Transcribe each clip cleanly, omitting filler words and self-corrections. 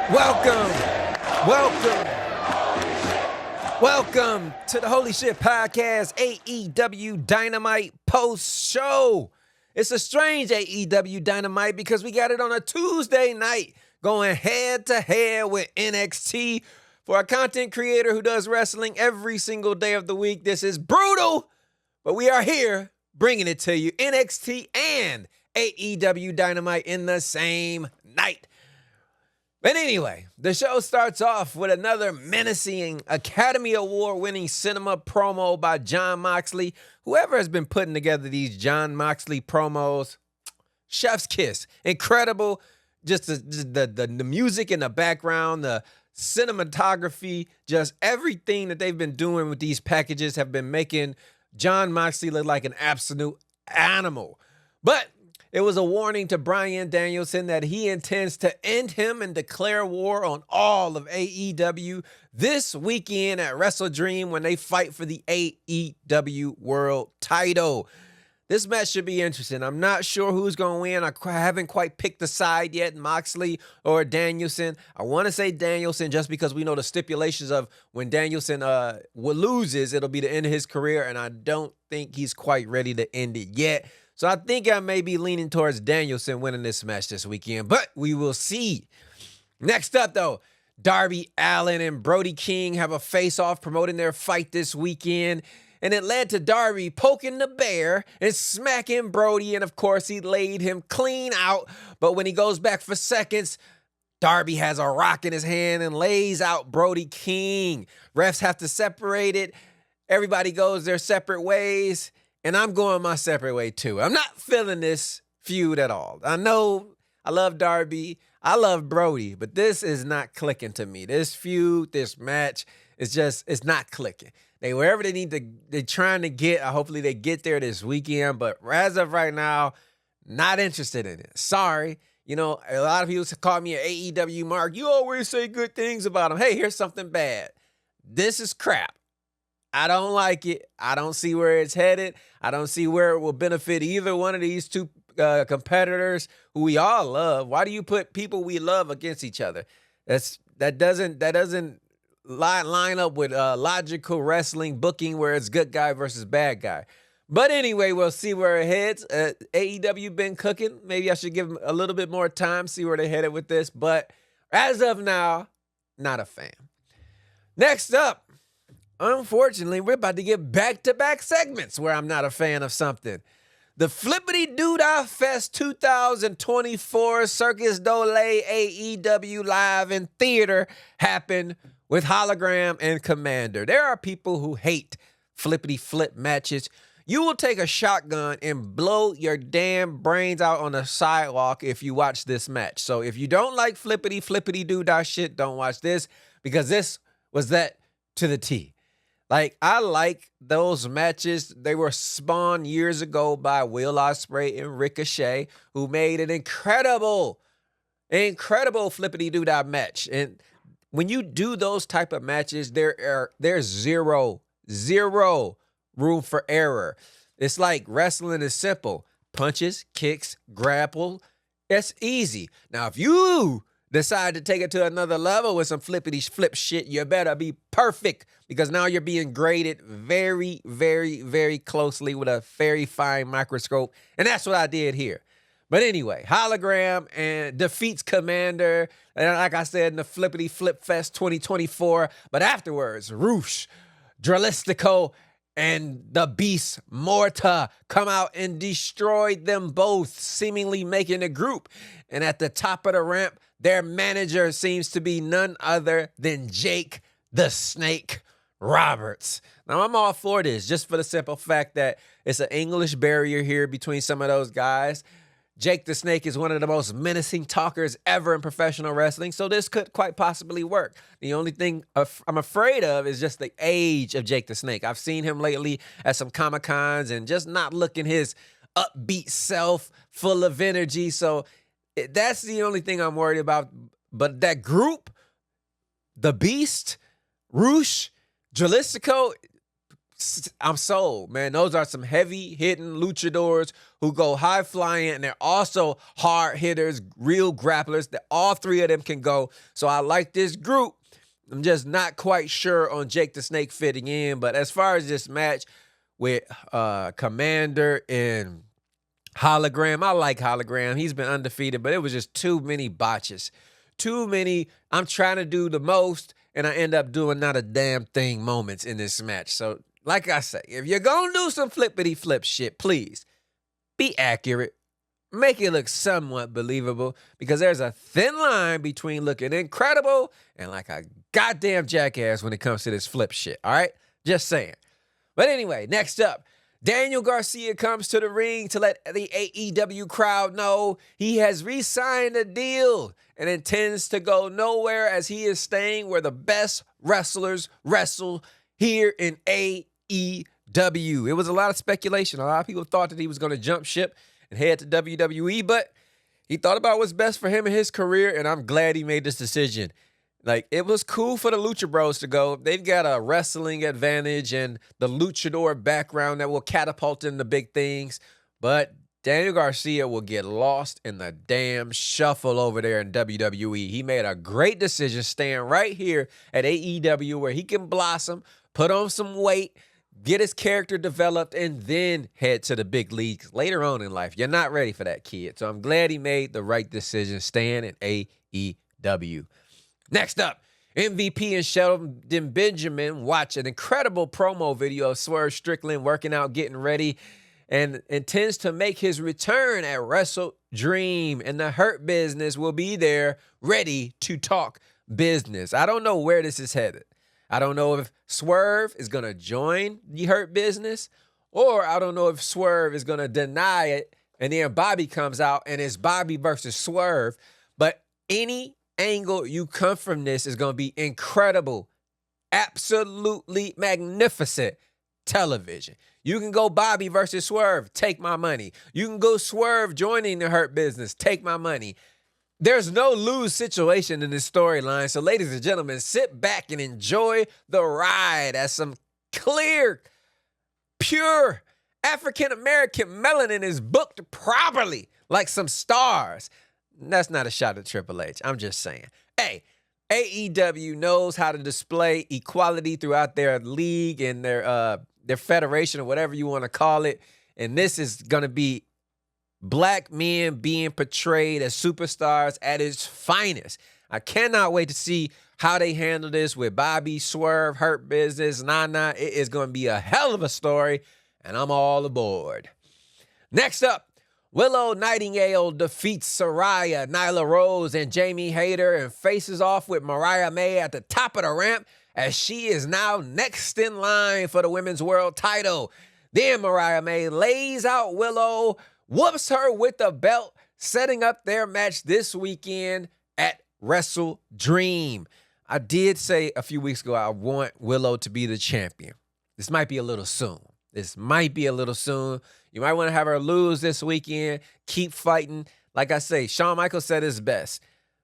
Welcome to the Holy Shhh Podcast, AEW Dynamite post-show. It's a strange AEW Dynamite because we got it on a Tuesday night going head-to-head with NXT. For a content creator who does wrestling every single day of the week, this is brutal, but we are here bringing it to you. NXT and AEW Dynamite in the same night. But anyway, the show starts off with another menacing Academy Award-winning cinema promo by Jon Moxley. Whoever has been putting together these Jon Moxley promos, chef's kiss. Incredible. Just the music in the background, the cinematography, just everything that they've been doing with these packages have been making Jon Moxley look like an absolute animal. But it was a warning to Bryan Danielson that he intends to end him and declare war on all of AEW this weekend at Wrestle Dream when they fight for the AEW World Title. This match should be interesting. I'm not sure who's going to win. I haven't quite picked the side yet, Moxley or Danielson. I want to say Danielson just because we know the stipulations of when Danielson loses, it'll be the end of his career, and I don't think he's quite ready to end it yet. So I think I may be leaning towards Danielson winning this match this weekend, but we will see. Next up, though, Darby Allin and Brody King have a face-off promoting their fight this weekend, and it led to Darby poking the bear and smacking Brody, and of course, he laid him clean out, but when he goes back for seconds, Darby has a rock in his hand and lays out Brody King. Refs have to separate it. Everybody goes their separate ways. And I'm going my separate way, too. I'm not feeling this feud at all. I know I love Darby. I love Brody. But this is not clicking to me. This feud, this match, it's not clicking. Wherever they need to, they're trying to get, hopefully they get there this weekend. But as of right now, not interested in it. Sorry. You know, a lot of people call me an AEW mark. You always say good things about them. Hey, here's something bad. This is crap. I don't like it. I don't see where it's headed. I don't see where it will benefit either one of these two competitors who we all love. Why do you put people we love against each other? That doesn't line up with logical wrestling booking where it's good guy versus bad guy. But anyway, we'll see where it heads. AEW been cooking. Maybe I should give them a little bit more time, see where they're headed with this. But as of now, not a fan. Next up, unfortunately, we're about to get back-to-back segments where I'm not a fan of something. The Flippity Doodah Fest 2024 Circus Dole AEW Live in Theater happened with Hologram and Commander. There are people who hate flippity flip matches. You will take a shotgun and blow your damn brains out on the sidewalk if you watch this match. So if you don't like flippity doodah shit, don't watch this, because this was that to the T. Like, I like those matches. They were spawned years ago by Will Ospreay and Ricochet, who made an incredible flippity doodah match. And when you do those type of matches, there's zero room for error. It's like wrestling is simple. Punches, kicks, grapple. It's easy. Now, if you decide to take it to another level with some flippity flip shit, you better be perfect, because now you're being graded very, very, very closely with a very fine microscope. And that's what I did here. But anyway, Hologram and defeats Commander, and like I said, in the Flippity Flip Fest 2024. But afterwards, Roosh, Dralistico, and the Beast Morta come out and destroyed them both, seemingly making a group. And at the top of the ramp, their manager seems to be none other than Jake the Snake Roberts. Now, I'm all for this, just for the simple fact that it's an English barrier here between some of those guys. Jake the Snake is one of the most menacing talkers ever in professional wrestling, so this could quite possibly work. The only thing I'm afraid of is just the age of Jake the Snake. I've seen him lately at some Comic-Cons and just not looking his upbeat self, full of energy, so that's the only thing I'm worried about. But that group, the Beast, Roosh, Jalistico, I'm sold, man. Those are some heavy-hitting luchadors who go high flying, and they're also hard hitters, real grapplers. That all three of them can go. So I like this group. I'm just not quite sure on Jake the Snake fitting in. But as far as this match with Commander and Hologram, I like Hologram. He's been undefeated, but it was just too many botches. Too many, I'm trying to do the most, and I end up doing not a damn thing moments in this match. So, like I say, if you're going to do some flippity-flip shit, please be accurate. Make it look somewhat believable, because there's a thin line between looking incredible and like a goddamn jackass when it comes to this flip shit, all right? Just saying. But anyway, next up, Daniel Garcia comes to the ring to let the AEW crowd know he has re-signed a deal and intends to go nowhere, as he is staying where the best wrestlers wrestle, here in AEW. It was a lot of speculation. A lot of people thought that he was going to jump ship and head to WWE, but he thought about what's best for him and his career, and I'm glad he made this decision. Like, it was cool for the Lucha Bros to go. They've got a wrestling advantage and the luchador background that will catapult them to big things, but Daniel Garcia will get lost in the damn shuffle over there in WWE. He made a great decision staying right here at AEW, where he can blossom, put on some weight, get his character developed, and then head to the big leagues later on in life. You're not ready for that, kid. So I'm glad he made the right decision staying in AEW. Next up, MVP and Shelton Benjamin watch an incredible promo video of Swerve Strickland working out, getting ready, and intends to make his return at Wrestle Dream. And the Hurt Business will be there ready to talk business. I don't know where this is headed. I don't know if Swerve is going to join the Hurt Business, or I don't know if Swerve is going to deny it and then Bobby comes out and it's Bobby versus Swerve. But any angle you come from this is going to be incredible, absolutely magnificent television. You can go Bobby versus Swerve, take my money. You can go Swerve joining the Hurt Business, take my money. There's no lose situation in this storyline. So, ladies and gentlemen, sit back and enjoy the ride as some clear, pure African-American melanin is booked properly like some stars. That's not a shot at Triple H. I'm just saying. Hey, AEW knows how to display equality throughout their league and their federation, or whatever you want to call it. And this is going to be Black men being portrayed as superstars at its finest. I cannot wait to see how they handle this with Bobby, Swerve, Hurt Business, Nana. It is going to be a hell of a story, and I'm all aboard. Next up, Willow Nightingale defeats Saraya, Nyla Rose, and Jamie Hayter, and faces off with Mariah May at the top of the ramp, as she is now next in line for the Women's World title. Then Mariah May lays out Willow, whoops her with the belt, setting up their match this weekend at Wrestle Dream. I did say a few weeks ago I want Willow to be the champion. This might be a little soon. You might want to have her lose this weekend. Keep fighting. Like I say, Shawn Michaels said it's best.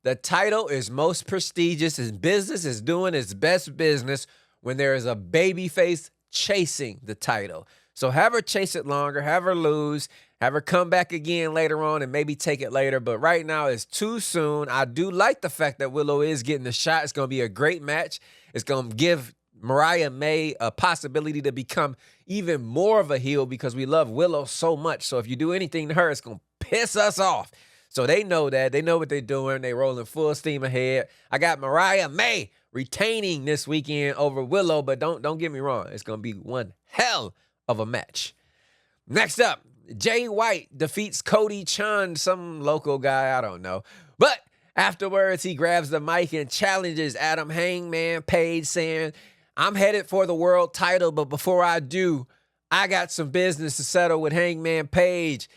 The title is most prestigious. His business is doing its best business when there is a babyface chasing the title. So have her chase it longer, have her lose, have her come back again later on and maybe take it later. But right now it's too soon. I do like the fact that Willow is getting a shot. It's going to be a great match. It's going to give Mariah May a possibility to become even more of a heel, because we love Willow so much. So if you do anything to her, it's going to piss us off. So they know that. They know what they're doing. They're rolling full steam ahead. I got Mariah May retaining this weekend over Willow, but don't get me wrong. It's going to be one hell of a match. Next up, Jay White defeats Cody Chun, some local guy, I don't know. But afterwards, he grabs the mic and challenges Adam Hangman Page, saying, I'm headed for the world title, but before I do, I got some business to settle with Hangman Page.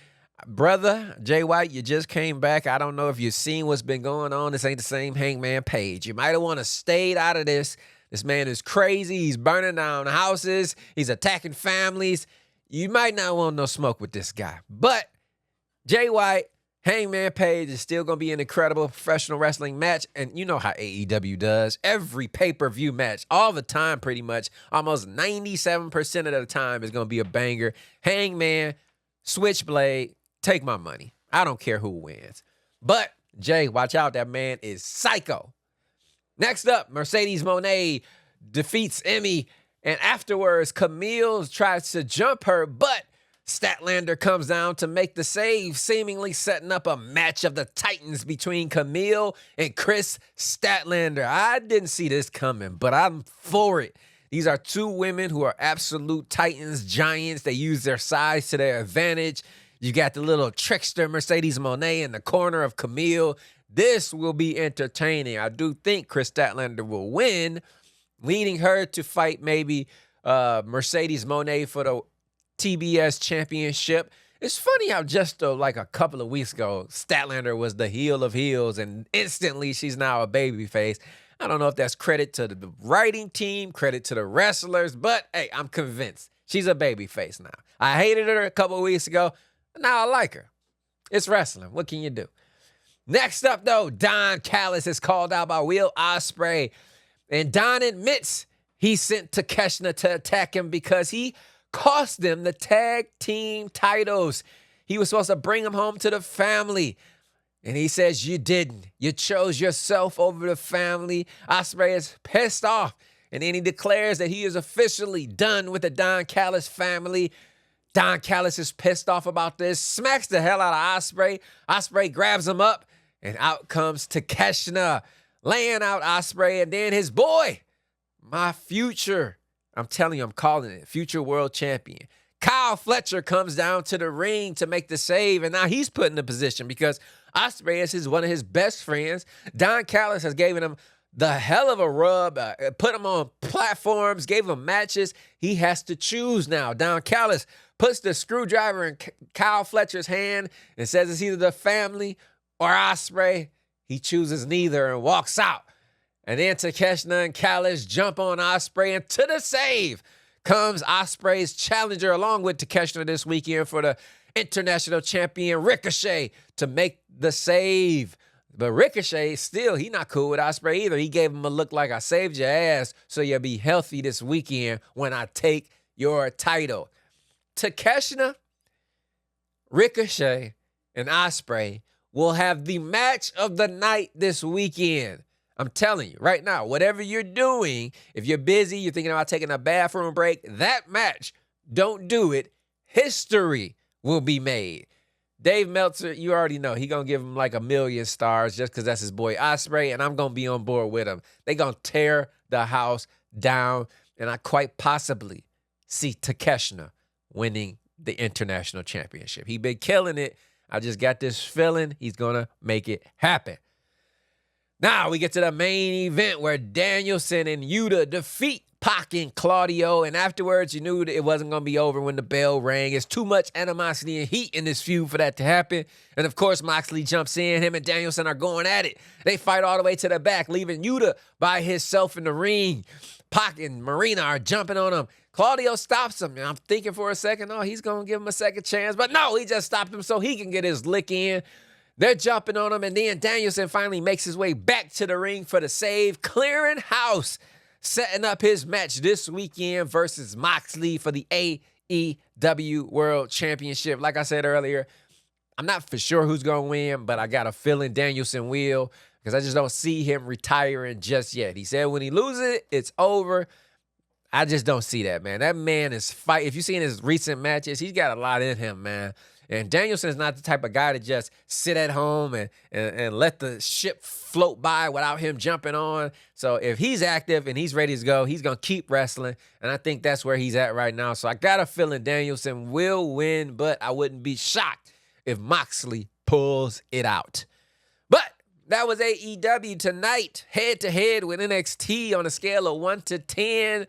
Brother, Jay White, you just came back. I don't know if you've seen what's been going on. This ain't the same Hangman Page. You might have want to stayed out of this. This man is crazy. He's burning down houses. He's attacking families. You might not want no smoke with this guy. But Jay White, Hangman Page is still going to be an incredible professional wrestling match. And you know how AEW does. Every pay-per-view match, all the time pretty much, almost 97% of the time is going to be a banger. Hangman Switchblade, take my money. I don't care who wins. But, Jay, watch out. That man is psycho. Next up, Mercedes Moné defeats Emmy. And afterwards, Camille tries to jump her, but Statlander comes down to make the save, seemingly setting up a match of the Titans between Camille and Chris Statlander. I didn't see this coming, but I'm for it. These are two women who are absolute Titans, giants. They use their size to their advantage. You got the little trickster Mercedes Moné in the corner of Camille. This will be entertaining. I do think Chris Statlander will win, leading her to fight maybe Mercedes Moné for the TBS championship. It's funny how just like a couple of weeks ago, Statlander was the heel of heels, and instantly she's now a babyface. I don't know if that's credit to the writing team, credit to the wrestlers, but hey, I'm convinced she's a babyface now. I hated her a couple of weeks ago, but now I like her. It's wrestling. What can you do? Next up, though, Don Callis is called out by Will Ospreay, and Don admits he sent Takeshita to attack him because he cost them the tag team titles. He was supposed to bring them home to the family. And he says, you didn't. You chose yourself over the family. Ospreay is pissed off. And then he declares that he is officially done with the Don Callis family. Don Callis is pissed off about this, smacks the hell out of Ospreay. Ospreay grabs him up, and out comes Takeshita, laying out Ospreay. And then his boy, my future, I'm telling you, I'm calling it, future world champion, Kyle Fletcher, comes down to the ring to make the save, and now he's put in the position because Ospreay is one of his best friends. Don Callis has given him the hell of a rub, put him on platforms, gave him matches. He has to choose now. Don Callis puts the screwdriver in Kyle Fletcher's hand and says it's either the family or Ospreay. He chooses neither and walks out. And then Takeshita and Callis jump on Ospreay, and to the save comes Ospreay's challenger along with Takeshita this weekend for the international champion Ricochet to make the save. But Ricochet, still, he not cool with Ospreay either. He gave him a look like, I saved your ass so you'll be healthy this weekend when I take your title. Takeshita, Ricochet, and Ospreay will have the match of the night this weekend. I'm telling you right now, whatever you're doing, if you're busy, you're thinking about taking a bathroom break, that match, don't do it. History will be made. Dave Meltzer, you already know, he going to give him like 1 million stars just because that's his boy Ospreay, and I'm going to be on board with him. They going to tear the house down, and I quite possibly see Takeshita winning the international championship. He been killing it. I just got this feeling he's going to make it happen. Now we get to the main event where Danielson and Yuta defeat Pac and Claudio, and afterwards you knew that it wasn't going to be over when the bell rang. It's too much animosity and heat in this feud for that to happen. And of course, Moxley jumps in. Him and Danielson are going at it. They fight all the way to the back, leaving Yuta by himself in the ring. Pac and Marina are jumping on him. Claudio stops him, and I'm thinking for a second, oh, he's going to give him a second chance. But no, he just stopped him so he can get his lick in. They're jumping on him, and then Danielson finally makes his way back to the ring for the save, clearing house, setting up his match this weekend versus Moxley for the AEW World Championship. Like I said earlier, I'm not for sure who's going to win, but I got a feeling Danielson will because I just don't see him retiring just yet. He said when he loses it, it's over. I just don't see that, man. That man is fight. If you've seen his recent matches, he's got a lot in him, man. And Danielson is not the type of guy to just sit at home and let the ship float by without him jumping on. So if he's active and he's ready to go, he's going to keep wrestling. And I think that's where he's at right now. So I got a feeling Danielson will win, but I wouldn't be shocked if Moxley pulls it out. But that was AEW tonight, head-to-head with NXT on a scale of 1 to 10.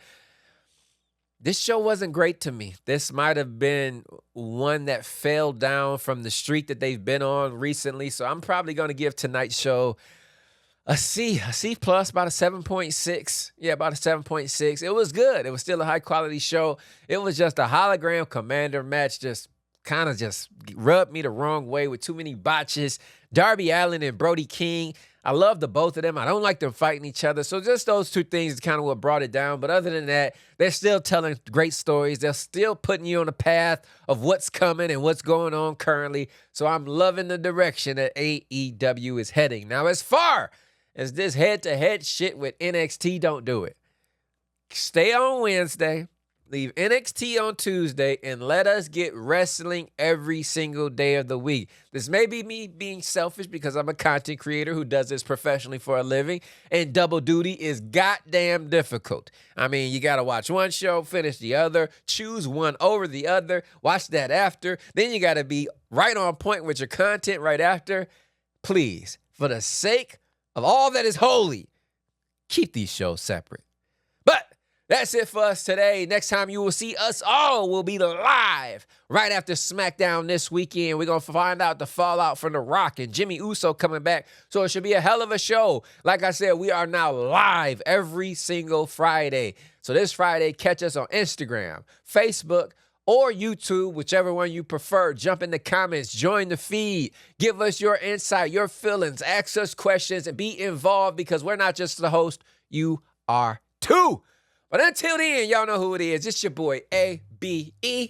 This show wasn't great to me. This might have been one that fell down from the streak that they've been on recently. So I'm probably going to give tonight's show a C plus, about a 7.6. Yeah, about a 7.6. It was good. It was still a high-quality show. It was just a hologram commander match, just rubbed me the wrong way with too many botches. Darby Allin and Brody King, I love the both of them. I don't like them fighting each other. So just those two things is kind of what brought it down. But other than that, they're still telling great stories. They're still putting you on the path of what's coming and what's going on currently. So I'm loving the direction that AEW is heading. Now, as far as this head-to-head shit with NXT, don't do it. Stay on Wednesday. Leave NXT on Tuesday and let us get wrestling every single day of the week. This may be me being selfish because I'm a content creator who does this professionally for a living, and double duty is goddamn difficult. I mean, you got to watch one show, finish the other, choose one over the other, watch that after. Then you got to be right on point with your content right after. Please, for the sake of all that is holy, keep these shows separate. But that's it for us today. Next time you will see us all will be live right after SmackDown this weekend. We're going to find out the fallout from The Rock and Jimmy Uso coming back. So it should be a hell of a show. Like I said, we are now live every single Friday. So this Friday, catch us on Instagram, Facebook, or YouTube, whichever one you prefer. Jump in the comments, join the feed, give us your insight, your feelings, ask us questions, and be involved because we're not just the host, you are too. But until then, y'all know who it is. It's your boy, ABE, and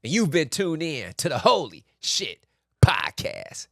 you've been tuned in to the Holy Shhh Podcast.